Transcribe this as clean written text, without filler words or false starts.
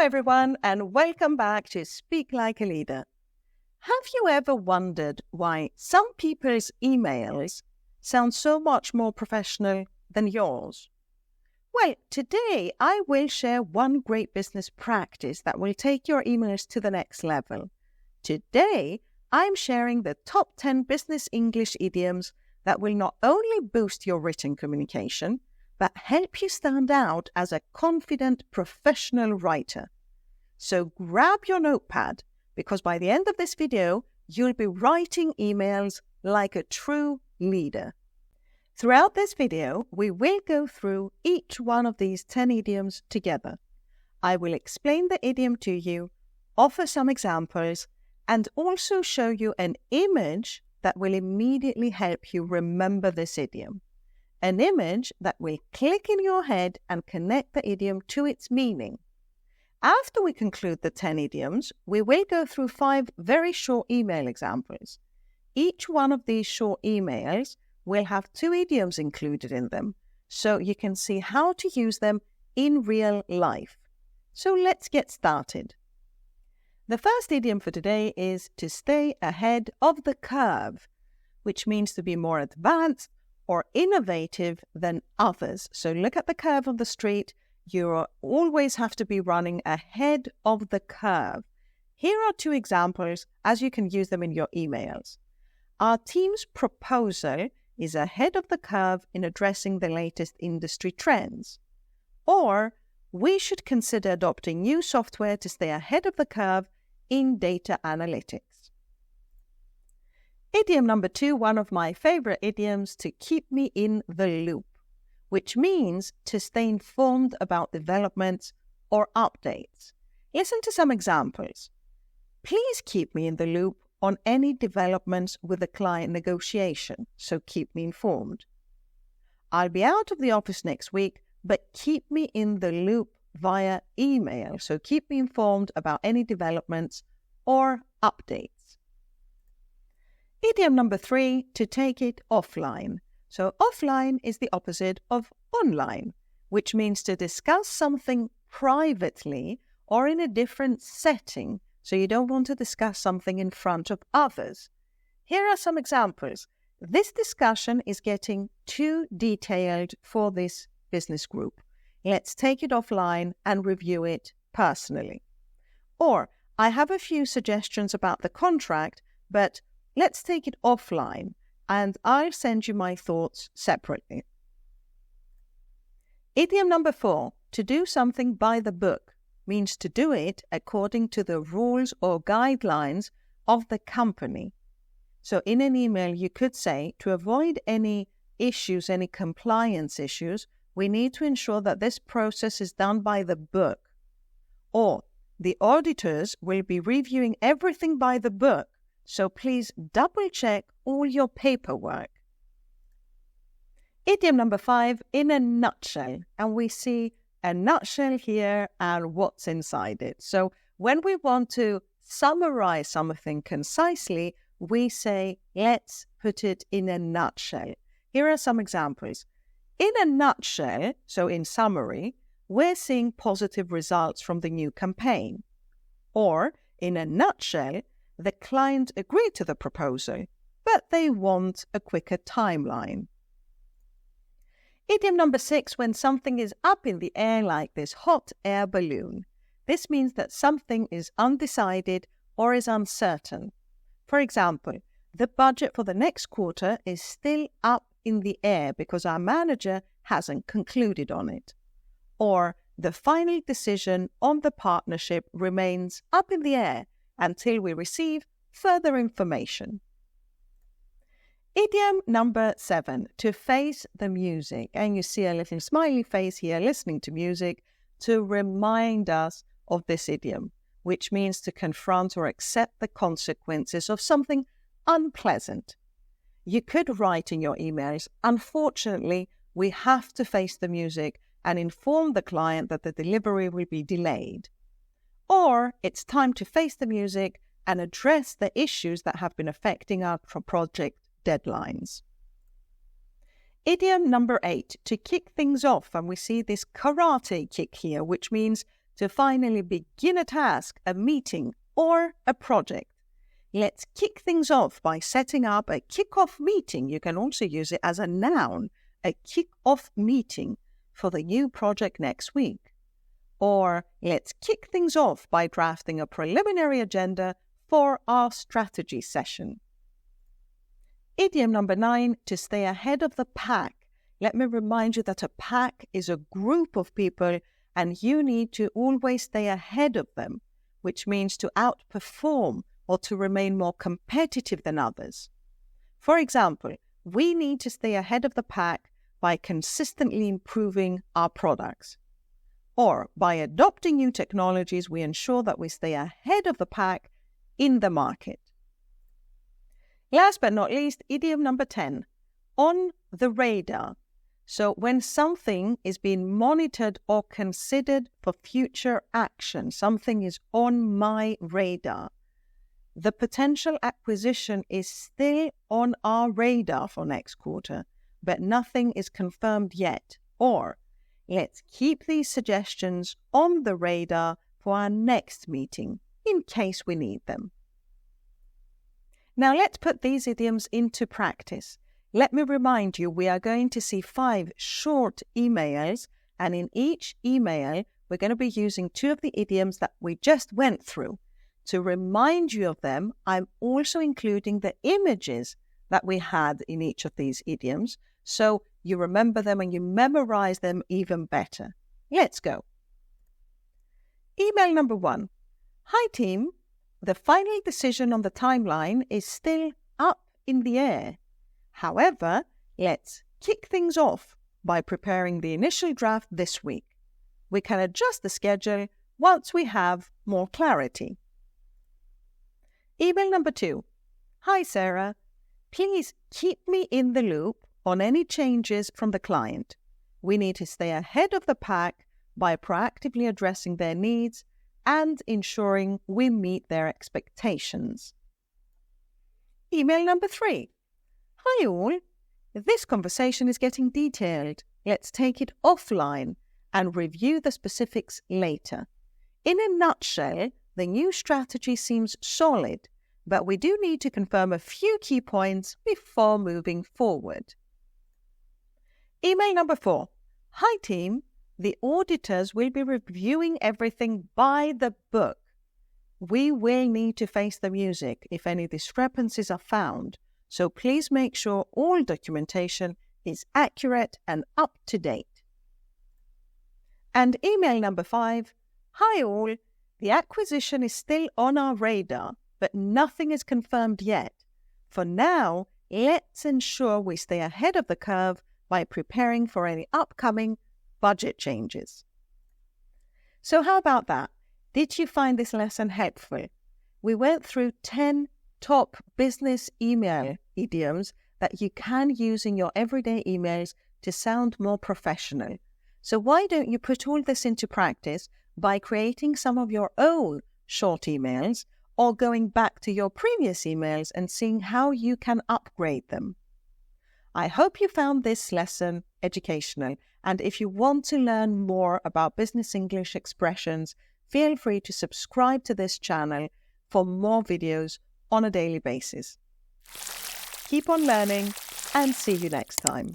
everyone, and welcome back to Speak Like a Leader. Have you ever wondered why some people's emails sound so much more professional than yours? Well, today I will share one great business practice that will take your emails to the next level. Today, I'm sharing the top 10 business English idioms that will not only boost your written communication, but help you stand out as a confident professional writer. So grab your notepad, because by the end of this video, you'll be writing emails like a true leader. Throughout this video, we will go through each one of these 10 idioms together. I will explain the idiom to you, offer some examples, and also show you an image that will immediately help you remember this idiom. An image that will click in your head and connect the idiom to its meaning. After we conclude the 10 idioms, we will go through 5 very short email examples. Each one of these short emails will have 2 idioms included in them, so you can see how to use them in real life. So let's get started. The first idiom for today is to stay ahead of the curve, which means to be more advanced or innovative than others. So look at the curve of the street. You always have to be running ahead of the curve. Here are 2 examples as you can use them in your emails. Our team's proposal is ahead of the curve in addressing the latest industry trends. Or, we should consider adopting new software to stay ahead of the curve in data analytics. Idiom number 2, one of my favorite idioms, to keep me in the loop, which means to stay informed about developments or updates. Listen to some examples. Please keep me in the loop on any developments with the client negotiation, so keep me informed. I'll be out of the office next week, but keep me in the loop via email, so keep me informed about any developments or updates. Idiom number 3, to take it offline. So offline is the opposite of online, which means to discuss something privately or in a different setting, so you don't want to discuss something in front of others. Here are some examples. This discussion is getting too detailed for this business group. Let's take it offline and review it personally. Or, I have a few suggestions about the contract, but let's take it offline, and I'll send you my thoughts separately. Idiom number 4, to do something by the book, means to do it according to the rules or guidelines of the company. So in an email, you could say, to avoid any issues, any compliance issues, we need to ensure that this process is done by the book. Or, the auditors will be reviewing everything by the book, so please double-check all your paperwork. Idiom number 5, in a nutshell. And we see a nutshell here and what's inside it. So when we want to summarize something concisely, we say, let's put it in a nutshell. Here are some examples. In a nutshell, so in summary, we're seeing positive results from the new campaign. Or, in a nutshell, the client agreed to the proposal, but they want a quicker timeline. Idiom number 6, when something is up in the air like this hot air balloon. This means that something is undecided or is uncertain. For example, the budget for the next quarter is still up in the air because our manager hasn't concluded on it. Or, the final decision on the partnership remains up in the air until we receive further information. Idiom number 7, to face the music. And you see a little smiley face here listening to music to remind us of this idiom, which means to confront or accept the consequences of something unpleasant. You could write in your emails, unfortunately, we have to face the music and inform the client that the delivery will be delayed. Or, it's time to face the music and address the issues that have been affecting our project deadlines. Idiom number 8, to kick things off. And we see this karate kick here, which means to finally begin a task, a meeting, or a project. Let's kick things off by setting up a kick-off meeting. You can also use it as a noun, a kick-off meeting for the new project next week. Or let's kick things off by drafting a preliminary agenda for our strategy session. Idiom number 9, to stay ahead of the pack. Let me remind you that a pack is a group of people and you need to always stay ahead of them, which means to outperform or to remain more competitive than others. For example, we need to stay ahead of the pack by consistently improving our products. Or by adopting new technologies, we ensure that we stay ahead of the pack in the market. Last but not least, idiom number 10, on the radar. So when something is being monitored or considered for future action, something is on my radar. The potential acquisition is still on our radar for next quarter, but nothing is confirmed yet. Or let's keep these suggestions on the radar for our next meeting in case we need them. Now let's put these idioms into practice. Let me remind you, we are going to see 5 short emails, and in each email, we're going to be using 2 of the idioms that we just went through. To remind you of them, I'm also including the images that we had in each of these idioms, so you remember them and you memorize them even better. Let's go. Email number 1. Hi team, the final decision on the timeline is still up in the air. However, let's kick things off by preparing the initial draft this week. We can adjust the schedule once we have more clarity. Email number 2. Hi Sarah, please keep me in the loop on any changes from the client. We need to stay ahead of the pack by proactively addressing their needs and ensuring we meet their expectations. Email number 3. Hi all, this conversation is getting detailed. Let's take it offline and review the specifics later. In a nutshell, the new strategy seems solid, but we do need to confirm a few key points before moving forward. Email number 4. Hi team, the auditors will be reviewing everything by the book. We will need to face the music if any discrepancies are found, so please make sure all documentation is accurate and up to date. And email number 5. Hi all, the acquisition is still on our radar, but nothing is confirmed yet. For now, let's ensure we stay ahead of the curve by preparing for any upcoming budget changes. So how about that? Did you find this lesson helpful? We went through 10 top business email idioms that you can use in your everyday emails to sound more professional. So why don't you put all this into practice by creating some of your own short emails or going back to your previous emails and seeing how you can upgrade them. I hope you found this lesson educational, and if you want to learn more about business English expressions, feel free to subscribe to this channel for more videos on a daily basis. Keep on learning and see you next time.